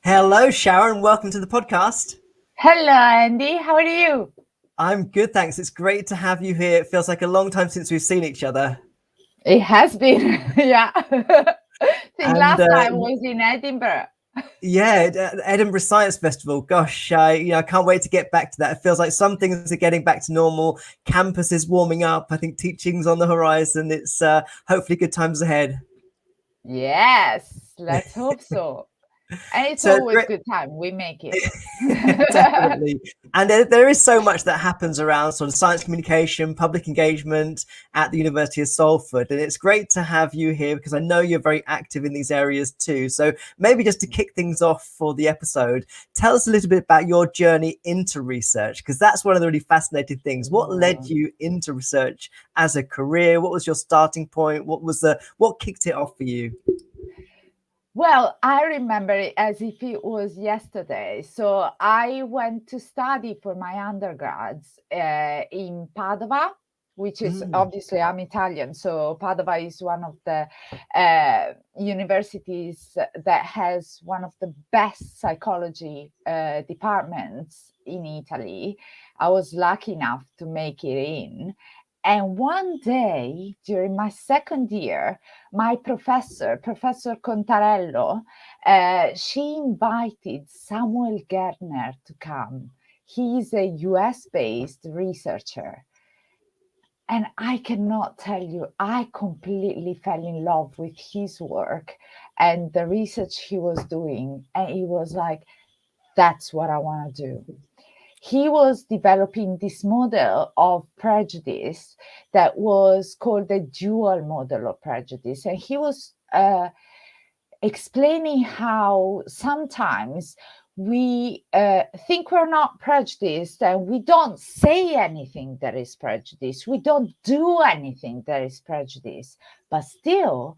Hello, Sharon. Welcome to the podcast. Hello, Andy. How are you? I'm good, thanks. It's great to have you here. It feels like a long time since we've seen each other. It has been, yeah. Last time was in Edinburgh. Yeah, Edinburgh Science Festival. Gosh, I can't wait to get back to that. It feels like some things are getting back to normal. Campus is warming up. I think teaching's on the horizon. It's hopefully good times ahead. Yes, let's hope so. And it's always a good time. We make it. Definitely. And there is so much that happens around sort of science communication, public engagement at the University of Salford. And it's great to have you here because I know you're very active in these areas too. So maybe just to kick things off for the episode, tell us a little bit about your journey into research, because that's one of the really fascinating things. What led you into research as a career? What was your starting point? What kicked it off for you? Well, I remember it as if it was yesterday. So I went to study for my undergrads in Padova, which is obviously I'm Italian. So Padova is one of the universities that has one of the best psychology departments in Italy. I was lucky enough to make it in. And one day during my second year, my Professor Contarello, she invited Samuel Gertner to come. He's a US-based researcher. And I cannot tell you, I completely fell in love with his work and the research he was doing. And it was like, that's what I want to do. He was developing this model of prejudice that was called the dual model of prejudice. And he was explaining how sometimes we think we're not prejudiced and we don't say anything that is prejudice. We don't do anything that is prejudice, but still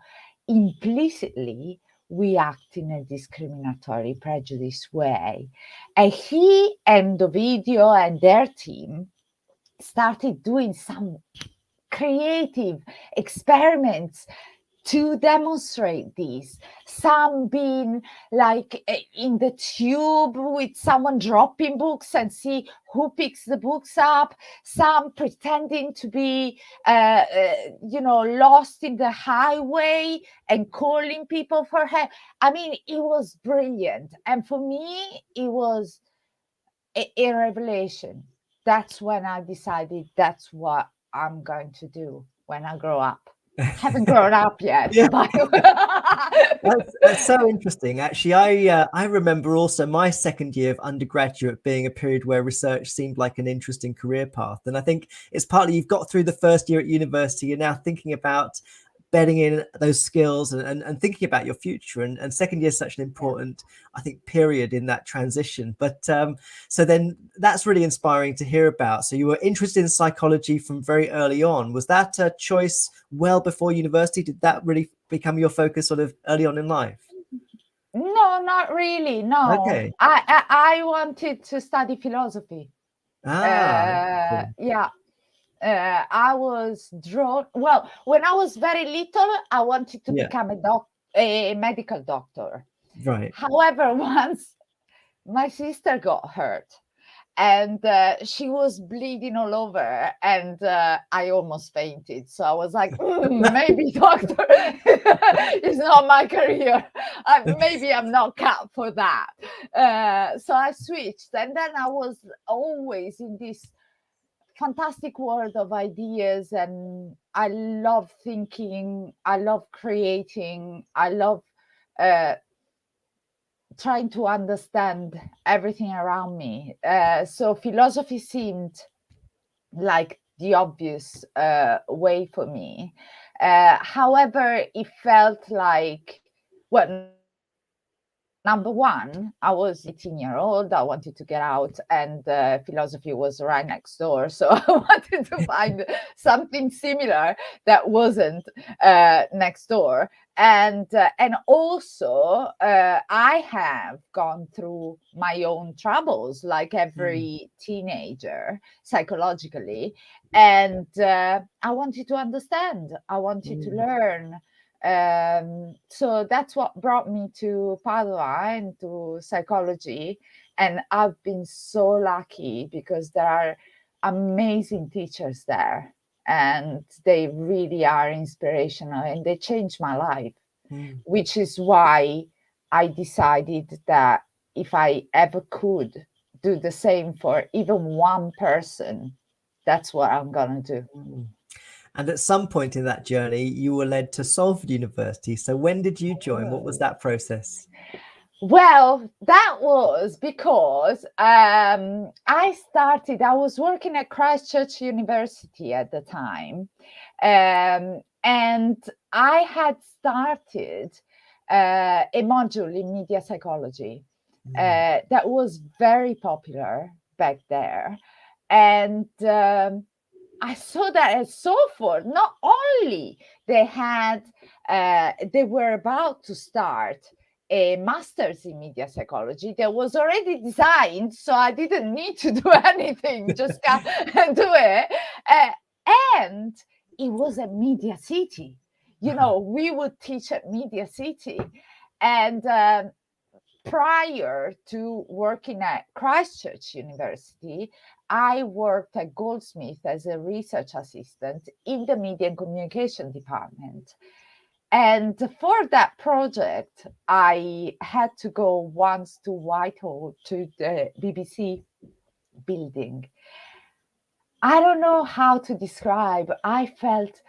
implicitly we act in a discriminatory, prejudice way. And he and Ovidio and their team started doing some creative experiments to demonstrate this. Some being like in the tube with someone dropping books and see who picks the books up. Some pretending to be, lost in the highway and calling people for help. I mean, it was brilliant. And for me, it was a revelation. That's when I decided that's what I'm going to do when I grow up. Haven't grown up yet. Yeah. That's so interesting. Actually, I remember also my second year of undergraduate being a period where research seemed like an interesting career path. And I think it's partly you've got through the first year at university, you're now thinking about bedding in those skills and thinking about your future. And second year is such an important, I think, period in that transition. But so then that's really inspiring to hear about. So you were interested in psychology from very early on. Was that a choice well before university? Did that really become your focus sort of early on in life? No, not really. No. Okay. I wanted to study philosophy. Yeah. I was drawn. Well, when I was very little, I wanted to become a medical doctor. Right. However, once my sister got hurt and she was bleeding all over, and I almost fainted. So I was like, maybe doctor is not my career. Maybe I'm not cut for that. So I switched, and then I was always in this fantastic world of ideas, and I love thinking, I love creating, I love trying to understand everything around me. So philosophy seemed like the obvious way for me. However, it felt like, well, number one, I was 18-year-old. I wanted to get out, and philosophy was right next door. So I wanted to find something similar that wasn't next door. And also, I have gone through my own troubles, like every teenager, psychologically, and I wanted to understand. I wanted to learn. So that's what brought me to Padua and to psychology. And I've been so lucky because there are amazing teachers there, and they really are inspirational, and they changed my life, which is why I decided that if I ever could do the same for even one person, that's what I'm gonna do. And at some point in that journey, you were led to Salford University. So when did you join? What was that process? Well, that was because I was working at Christchurch University at the time. And I had started a module in media psychology that was very popular back there. And I saw that at Salford, not only they were about to start a master's in media psychology that was already designed, so I didn't need to do anything, just do it. And it was a media city. We would teach at Media City. And prior to working at Christchurch University, I worked at Goldsmith as a research assistant in the media and communication department. And for that project, I had to go once to Whitehall, to the BBC building. I don't know how to describe. I felt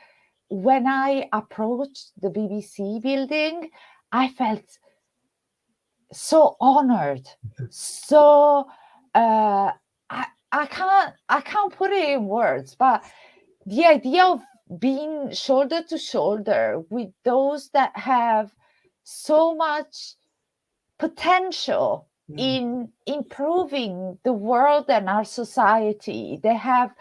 when I approached the BBC building, I felt so honored. So I can't put it in words, but the idea of being shoulder to shoulder with those that have so much potential in improving the world and our society. They have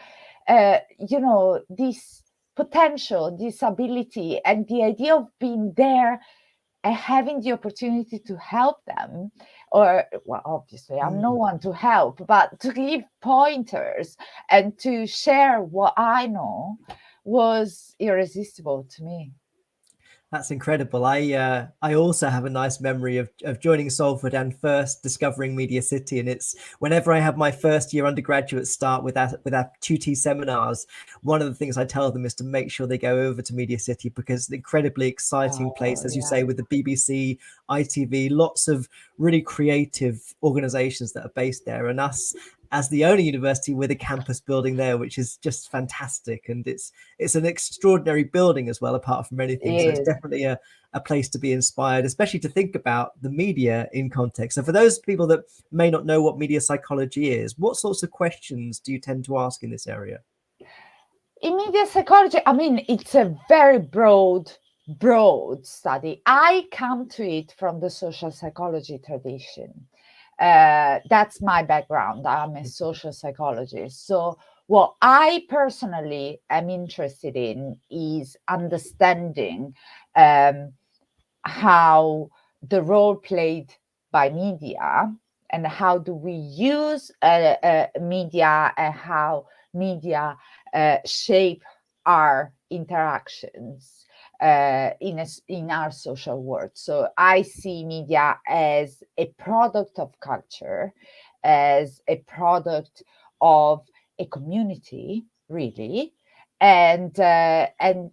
this potential, this ability, and the idea of being there and having the opportunity to help them, or, well, obviously I'm no one to help, but to give pointers and to share what I know was irresistible to me. That's incredible. I also have a nice memory of joining Salford and first discovering Media City. And it's whenever I have my first year undergraduates start with our 2T seminars, one of the things I tell them is to make sure they go over to Media City, because it's an incredibly exciting place, as you say, with the BBC, ITV, lots of really creative organizations that are based there, and us as the only university with a campus building there, which is just fantastic. And it's an extraordinary building as well, apart from anything. So it's definitely a place to be inspired, especially to think about the media in context. So for those people that may not know what media psychology is, what sorts of questions do you tend to ask in this area? In media psychology, I mean, it's a very broad study. I come to it from the social psychology tradition. That's my background. I'm a social psychologist. So what I personally am interested in is understanding how the role played by media, and how do we use media, and how media shape our interactions in our social world. So I see media as a product of culture, as a product of a community, really, and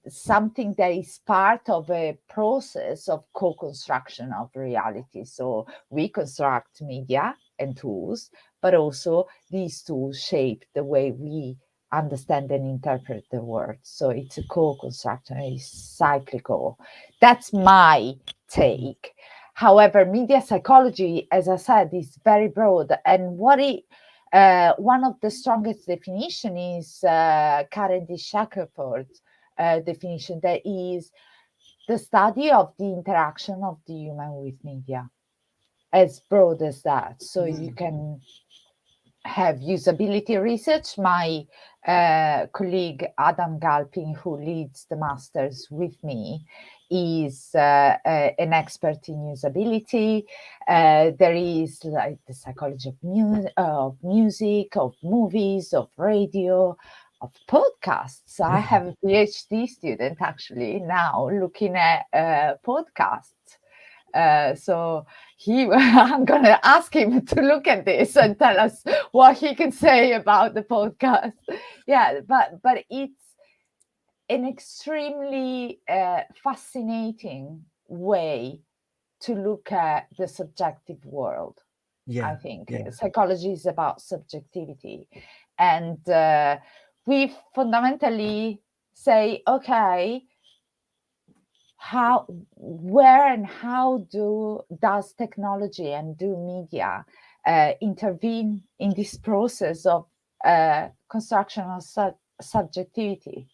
something that is part of a process of co-construction of reality. So we construct media and tools, but also these tools shape the way we understand and interpret the world. So it's a co-construction, it's cyclical. That's my take. However, media psychology, as I said, is very broad. And one of the strongest definition is Karen D. Shackelford's definition, that is the study of the interaction of the human with media, as broad as that. So you can have usability research. My colleague Adam Galpin, who leads the masters with me, is an expert in usability. There is like the psychology of music, of movies, of radio, of podcasts. I have a PhD student actually now looking at podcasts. So I'm going to ask him to look at this and tell us what he can say about the podcast. Yeah, but it's an extremely fascinating way to look at the subjective world. I think psychology is about subjectivity, and we fundamentally say, okay, where and how does technology and do media intervene in this process of construction of subjectivity?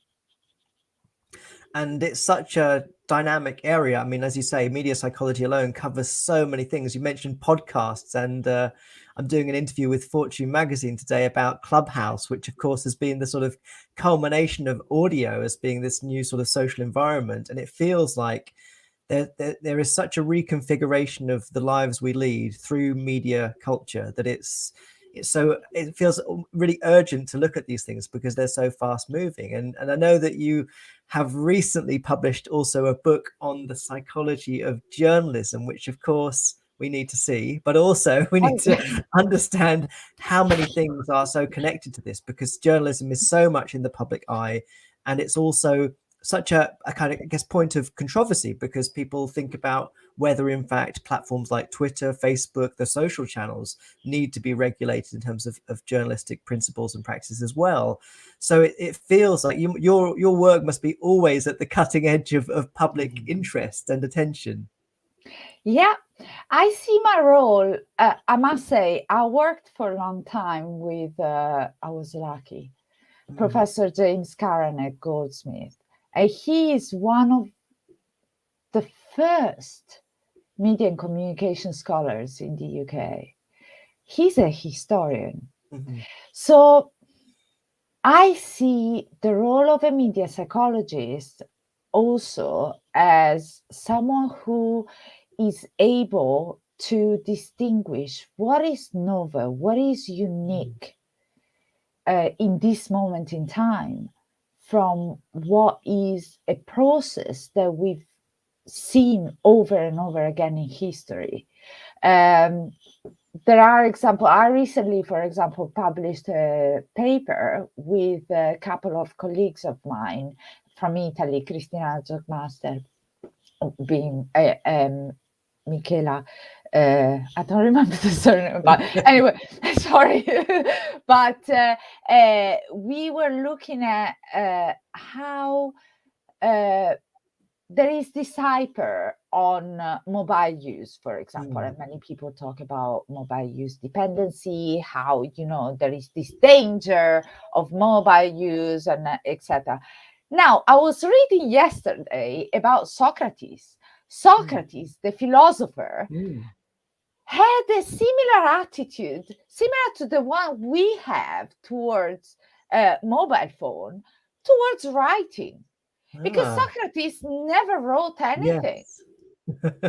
And it's such a dynamic area. I mean, as you say, media psychology alone covers so many things. You mentioned podcasts, and I'm doing an interview with Fortune magazine today about Clubhouse, which of course has been the sort of culmination of audio as being this new sort of social environment. And it feels like there is such a reconfiguration of the lives we lead through media culture that it feels really urgent to look at these things because they're so fast moving. And I know that you have recently published also a book on the psychology of journalism, which of course we need to see, but also we need to understand how many things are so connected to this, because journalism is so much in the public eye, and it's also such a kind of, I guess, point of controversy, because people think about whether in fact platforms like Twitter, Facebook, the social channels need to be regulated in terms of journalistic principles and practices as well. So it feels like your work must be always at the cutting edge of public interest and attention. Yeah, I see my role. I must say, I worked for a long time with, I was lucky, Professor James Curran at Goldsmith. He is one of the first media and communication scholars in the UK. He's a historian. So I see the role of a media psychologist also as someone who is able to distinguish what is novel, what is unique in this moment in time, from what is a process that we've seen over and over again in history. There are examples. I recently, for example, published a paper with a couple of colleagues of mine from Italy, Cristina Jogmaster, being Michela. I don't remember the surname, but anyway, sorry. But we were looking at how there is this hyper on mobile use, for example, and many people talk about mobile use dependency, how, there is this danger of mobile use and etc. Now, I was reading yesterday about Socrates. Socrates, the philosopher, had a similar attitude, similar to the one we have towards mobile phone, towards writing. Because Socrates never wrote anything. Yes.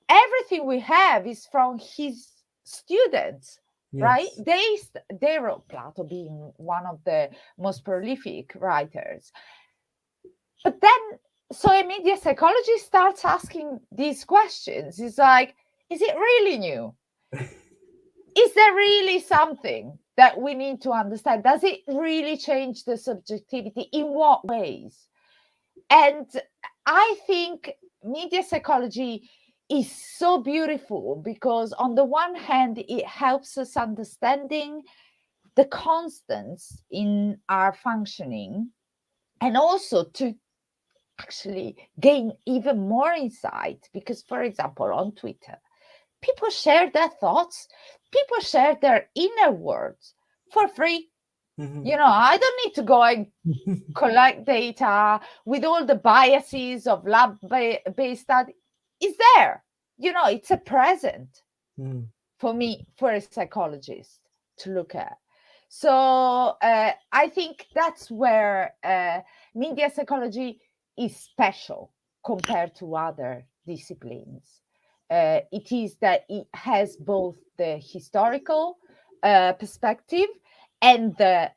Everything we have is from his students, right? They wrote, Plato being one of the most prolific writers. But then, so a media psychologist starts asking these questions. It's like, is it really new? is there really something that we need to understand? Does it really change the subjectivity? In what ways? And I think media psychology is so beautiful because on the one hand it helps us understanding the constants in our functioning, and also to actually gain even more insight, because for example on Twitter people share their thoughts, people share their inner words for free. Mhm. I don't need to go and collect data with all the biases of lab-based study. Is there, it's a present Mm. for me, for a psychologist to look at. So I think that's where media psychology is special compared to other disciplines. It is that it has both the historical perspective and the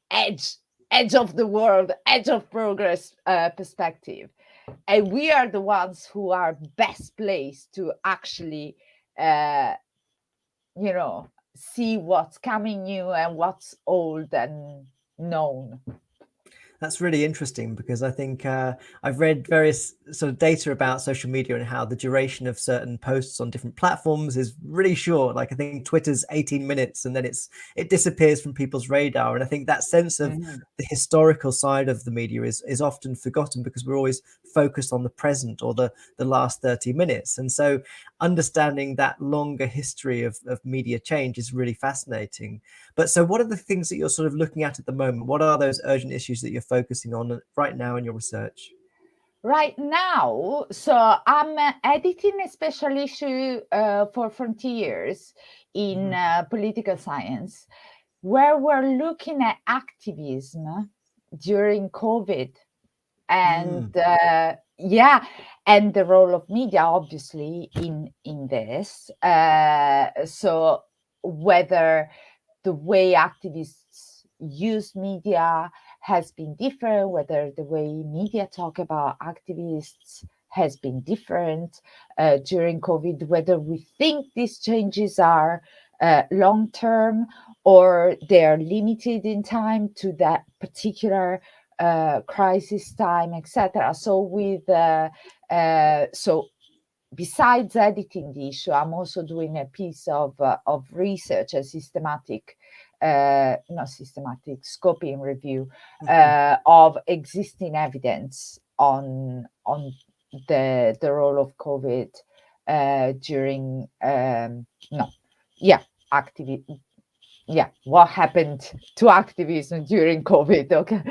edge of the world, edge of progress perspective. And we are the ones who are best placed to actually uh, see what's coming new and what's old and known. That's really interesting because I think I've read various sort of data about social media and how the duration of certain posts on different platforms is really short. Like I think Twitter's 18 minutes and then it disappears from people's radar. And I think that sense of the historical side of the media is often forgotten because we're always focused on the present or the last 30 minutes. And so understanding that longer history of media change is really fascinating. But so what are the things that you're sort of looking at the moment? What are those urgent issues that you're focusing on right now in your research? Right now, so I'm editing a special issue for Frontiers in political science, where we're looking at activism during COVID. And and the role of media obviously in this. So whether the way activists use media has been different, whether the way media talk about activists has been different during COVID, whether we think these changes are long term or they're limited in time to that particular crisis time, etc. So besides editing the issue, I'm also doing a piece of research, a systematic, not systematic, scoping review of existing evidence on the role of COVID during what happened to activism during COVID. Okay,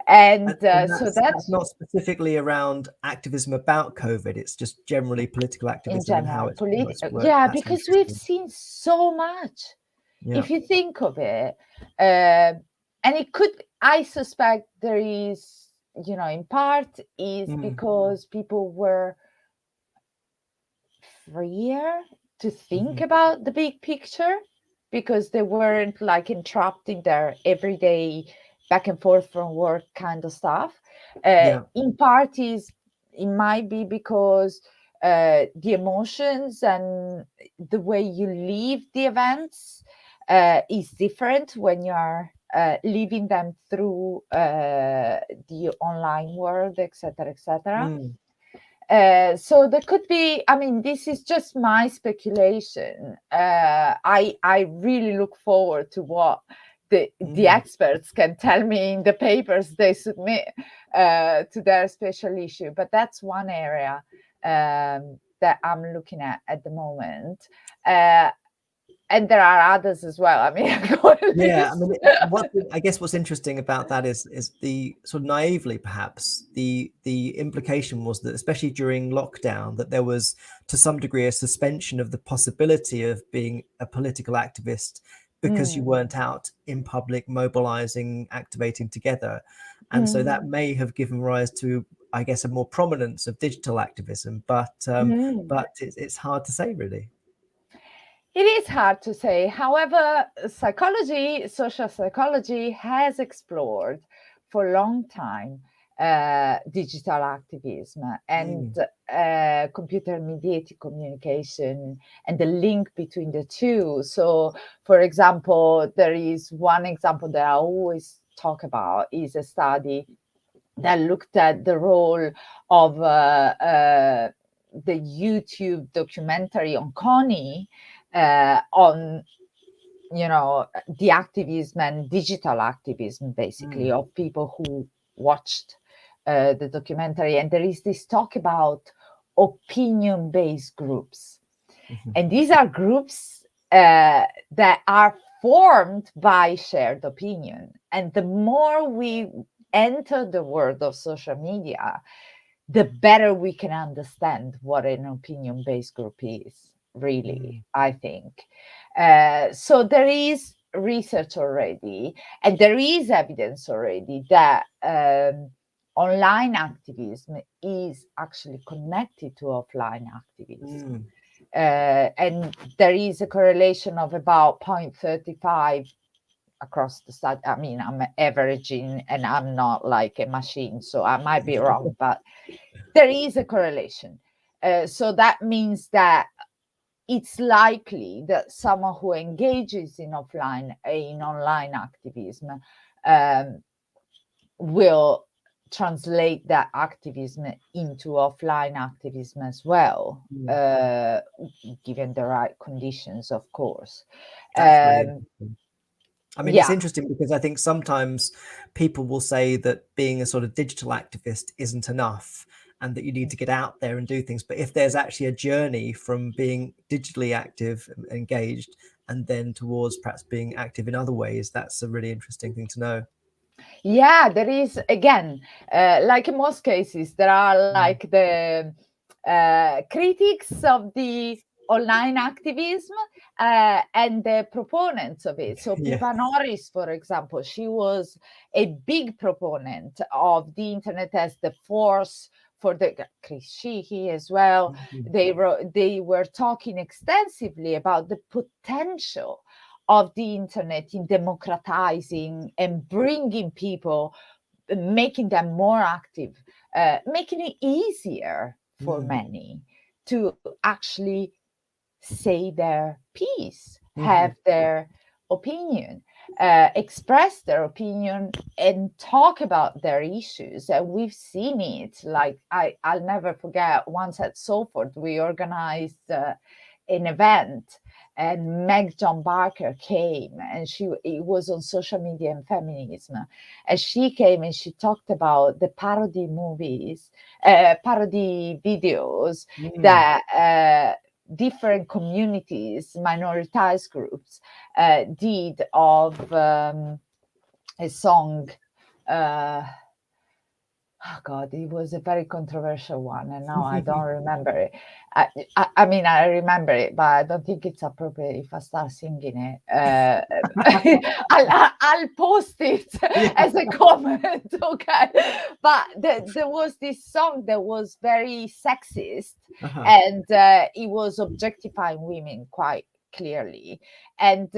and so that's not specifically around activism about COVID. It's just generally political activism in and how general, it's worked. That's because we've interesting. seen so much. Yeah. If you think of it, and it could, I suspect there is, in part is because people were freer to think about the big picture because they weren't like entrapped in their everyday back and forth from work kind of stuff. In part it might be because the emotions and the way you live the events is different when you are living them through the online world, etc., etc. So there could be, I mean, this is just my speculation. I really look forward to what the experts can tell me in the papers they submit to their special issue. But that's one area that I'm looking at the moment. And there are others as well. I mean, I guess what's interesting about that is the sort of naively perhaps the implication was that especially during lockdown that there was to some degree a suspension of the possibility of being a political activist because you weren't out in public mobilizing, activating together, and so that may have given rise to, I guess, a more prominence of digital activism, but it's hard to say really. It is hard to say. However, social psychology has explored for a long time digital activism and computer mediated communication and the link between the two. So, for example, there is one example that I always talk about is a study that looked at the role of the YouTube documentary on Connie on the activism and digital activism, basically, of people who watched the documentary. And there is this talk about opinion-based groups. And these are groups that are formed by shared opinion. And the more we enter the world of social media, the better we can understand what an opinion-based group is, really, I think. So there is research already, and there is evidence already that online activism is actually connected to offline activism. And there is a correlation of about 0.35 across the study. I mean, I'm averaging and I'm not like a machine, so I might be wrong, but there is a correlation. So that means that it's likely that someone who engages in online activism will translate that activism into offline activism as well, given the right conditions, of course. I mean, it's interesting because I think sometimes people will say that being a sort of digital activist isn't enough and that you need to get out there and do things. But if there's actually a journey from being digitally active, engaged, and then towards perhaps being active in other ways, that's a really interesting thing to know. Yeah, there is, again, like in most cases, there are like the critics of the online activism and the proponents of it. So Pippa Norris, for example, she was a big proponent of the internet as the force for the Chris Sheehy as well. They were talking extensively about the potential of the internet in democratizing and bringing people, making them more active, making it easier for many to actually say their piece, have their opinion, express their opinion and talk about their issues. And we've seen it, like I'll never forget, once at Salford, we organized an event and Meg John Barker came, and it was on social media and feminism. And she came and she talked about the parody movies, parody videos that different communities, minoritized groups did of a song. Oh God, it was a very controversial one, and now I don't remember it. I mean, I remember it, but I don't think it's appropriate if I start singing it. I'll post it as a comment, okay? But there was this song that was very sexist, and it was objectifying women quite clearly. And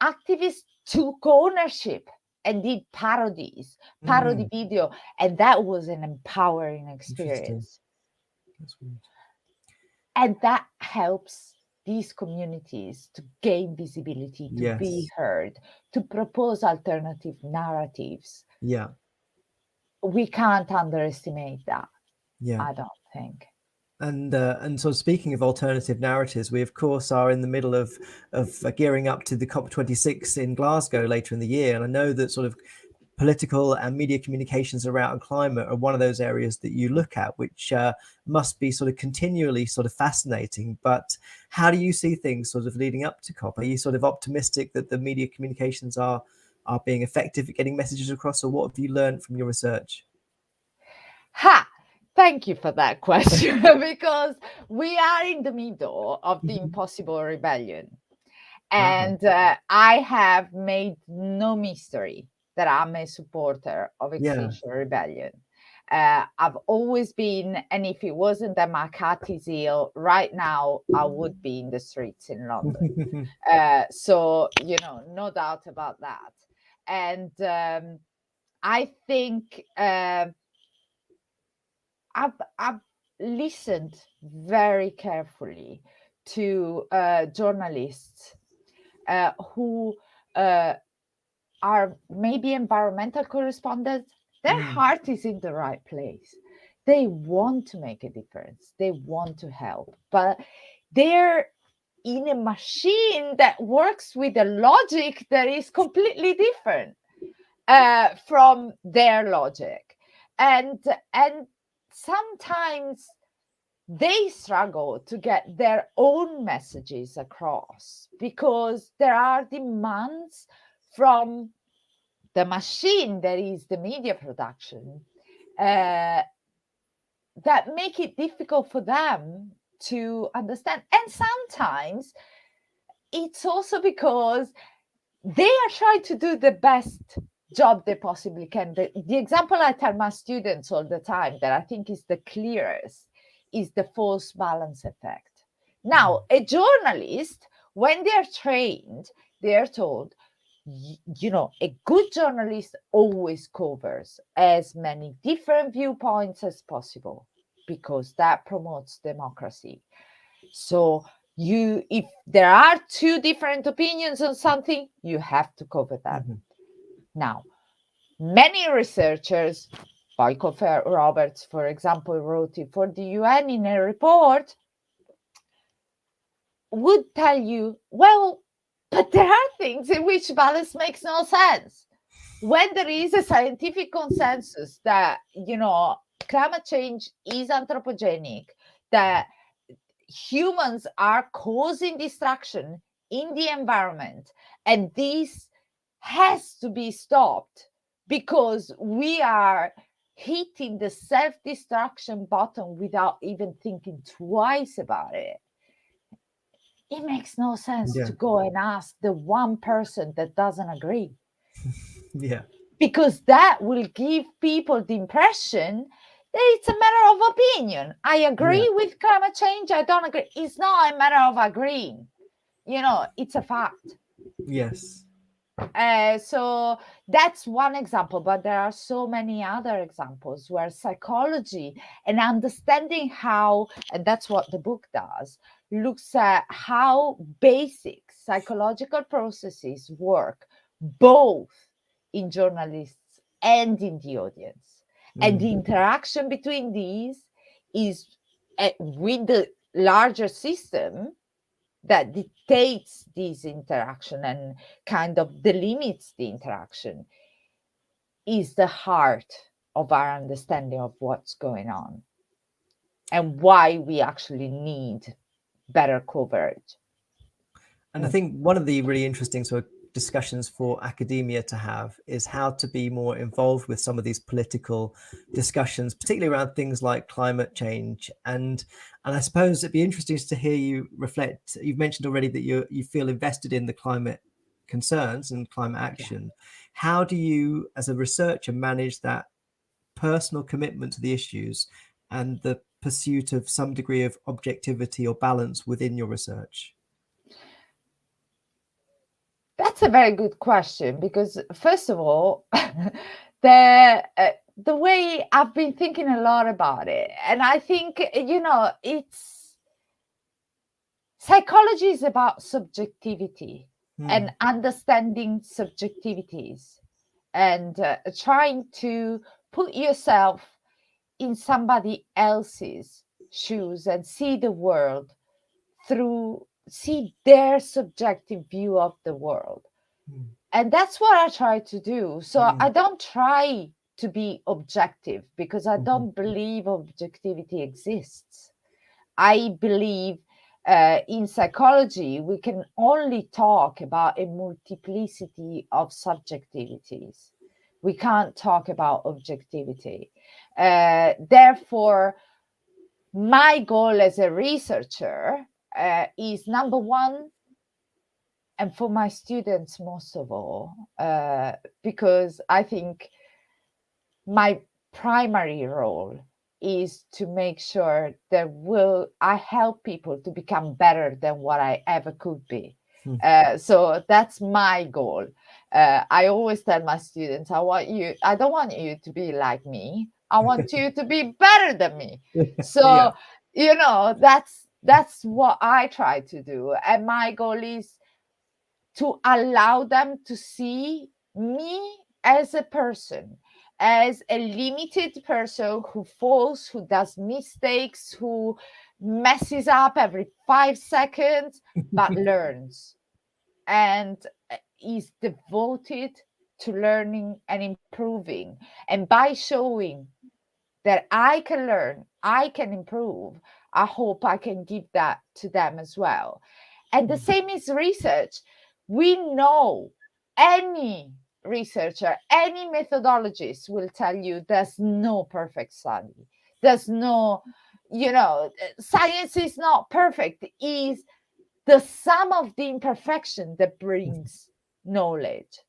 activists took ownership and did parody video, and that was an empowering experience. That's weird. And that helps these communities to gain visibility, to be heard, to propose alternative narratives. We can't underestimate that. I don't think. And so speaking of alternative narratives, we of course are in the middle of gearing up to the COP26 in Glasgow later in the year, and I know that sort of political and media communications around climate are one of those areas that you look at, which must be sort of continually sort of fascinating. But how do you see things sort of leading up to COP? Are you sort of optimistic that the media communications are being effective at getting messages across, or what have you learned from your research? Thank you for that question, because we are in the middle of the impossible rebellion. And I have made no mystery that I'm a supporter of Extinction Rebellion. I've always been, and if it wasn't that my cat is ill right now, I would be in the streets in London. So, no doubt about that. And I think I've listened very carefully to journalists who are maybe environmental correspondents. Their heart is in the right place. They want to make a difference. They want to help, but they're in a machine that works with a logic that is completely different from their logic, and sometimes they struggle to get their own messages across because there are demands from the machine that is the media production that make it difficult for them to understand. And sometimes it's also because they are trying to do the best job they possibly can. The example I tell my students all the time that I think is the clearest is the false balance effect. Now, a journalist, when they're trained, they're told, a good journalist always covers as many different viewpoints as possible because that promotes democracy. So if there are two different opinions on something, you have to cover them. Now, many researchers, Michael Roberts, for example, wrote it for the UN in a report, would tell you, well, but there are things in which balance makes no sense. When there is a scientific consensus that, climate change is anthropogenic, that humans are causing destruction in the environment, and this has to be stopped because we are hitting the self-destruction button without even thinking twice about it. It makes no sense to go and ask the one person that doesn't agree. Because that will give people the impression that it's a matter of opinion. I agree with climate change. I don't agree. It's not a matter of agreeing. It's a fact. Yes. So that's one example, but there are so many other examples where psychology and understanding how, and that's what the book does, looks at how basic psychological processes work both in journalists and in the audience. And the interaction between these is with the larger system that dictates this interaction and kind of delimits the interaction is the heart of our understanding of what's going on and why we actually need better coverage. And I think one of the really interesting sort of discussions for academia to have is how to be more involved with some of these political discussions, particularly around things like climate change. And I suppose it'd be interesting to hear you reflect. You've mentioned already that you feel invested in the climate concerns and climate action. How do you, as a researcher, manage that personal commitment to the issues and the pursuit of some degree of objectivity or balance within your research? That's a very good question, because first of all, the way I've been thinking a lot about it, and I think, it's psychology is about subjectivity and understanding subjectivities and trying to put yourself in somebody else's shoes and see the world see their subjective view of the world. And that's what I try to do. So I don't try to be objective because I don't believe objectivity exists. I believe in psychology, we can only talk about a multiplicity of subjectivities. We can't talk about objectivity. Therefore, my goal as a researcher is, number one, and for my students most of all, because I think my primary role is to make sure that I help people to become better than what I ever could be. So that's my goal. I always tell my students, I don't want you to be like me. I want you to be better than me. Yeah. So, that's what I try to do. And my goal is to allow them to see me as a person, as a limited person who falls, who does mistakes, who messes up every 5 seconds, but learns and is devoted to learning and improving. And by showing that I can learn, I can improve, I hope I can give that to them as well. And the same is research. We know any researcher, any methodologist will tell you there's no perfect study. There's no, science is not perfect, is the sum of the imperfection that brings knowledge.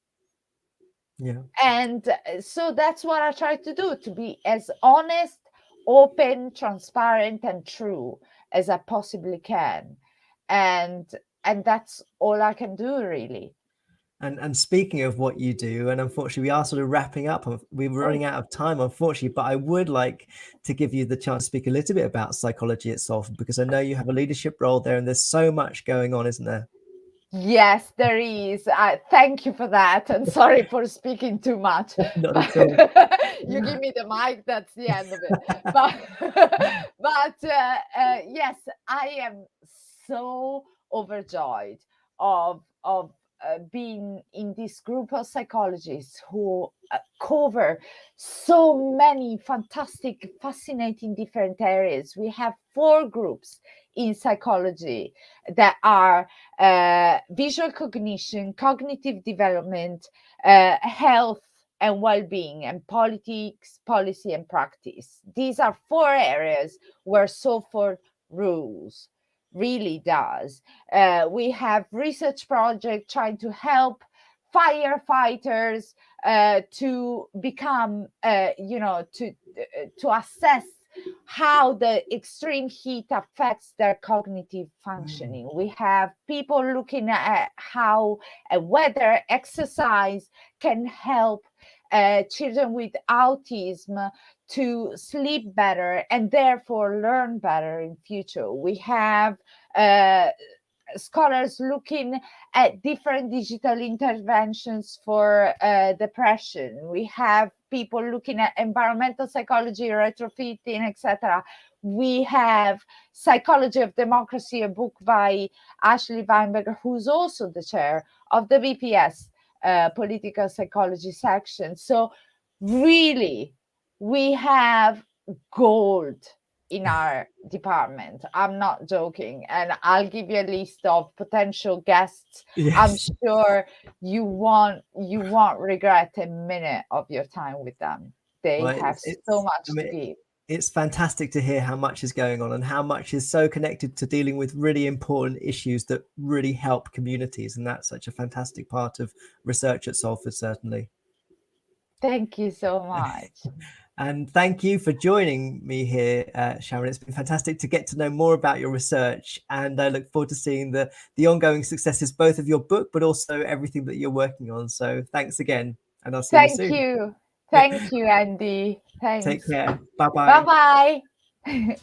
Yeah. And so that's what I try to do, to be as honest, open, transparent, and true as I possibly can. And that's all I can do, really. And speaking of what you do, and unfortunately we are sort of wrapping up, we're running out of time, unfortunately, but I would like to give you the chance to speak a little bit about psychology at Salford, because I know you have a leadership role there and there's so much going on, isn't there? Yes, there is. Thank you for that. And sorry for speaking too much. Not But at all. you give me the mic, that's the end of it. But, yes, I am so overjoyed of being in this group of psychologists who cover so many fantastic, fascinating different areas. We have 4 groups in psychology that are visual cognition, cognitive development, health and well-being, and politics, policy, and practice. These are 4 areas where Salford rules, really does. We have research projects trying to help firefighters to become, to assess how the extreme heat affects their cognitive functioning. We have people looking at how weather, exercise can help children with autism to sleep better and therefore learn better in future. We have scholars looking at different digital interventions for depression. We have people looking at environmental psychology, retrofitting, etc. We have Psychology of Democracy, a book by Ashley Weinberger, who's also the chair of the BPS political psychology section. So really, we have gold in our department. I'm not joking. And I'll give you a list of potential guests. Yes. I'm sure you won't regret a minute of your time with them. They have so much to give. It's fantastic to hear how much is going on and how much is so connected to dealing with really important issues that really help communities. And that's such a fantastic part of research at Salford, certainly. Thank you so much. And thank you for joining me here, Sharon. It's been fantastic to get to know more about your research, and I look forward to seeing the ongoing successes, both of your book, but also everything that you're working on. So thanks again, and I'll see you soon. Thank you, Andy. Thanks. Take care. Bye-bye. Bye-bye.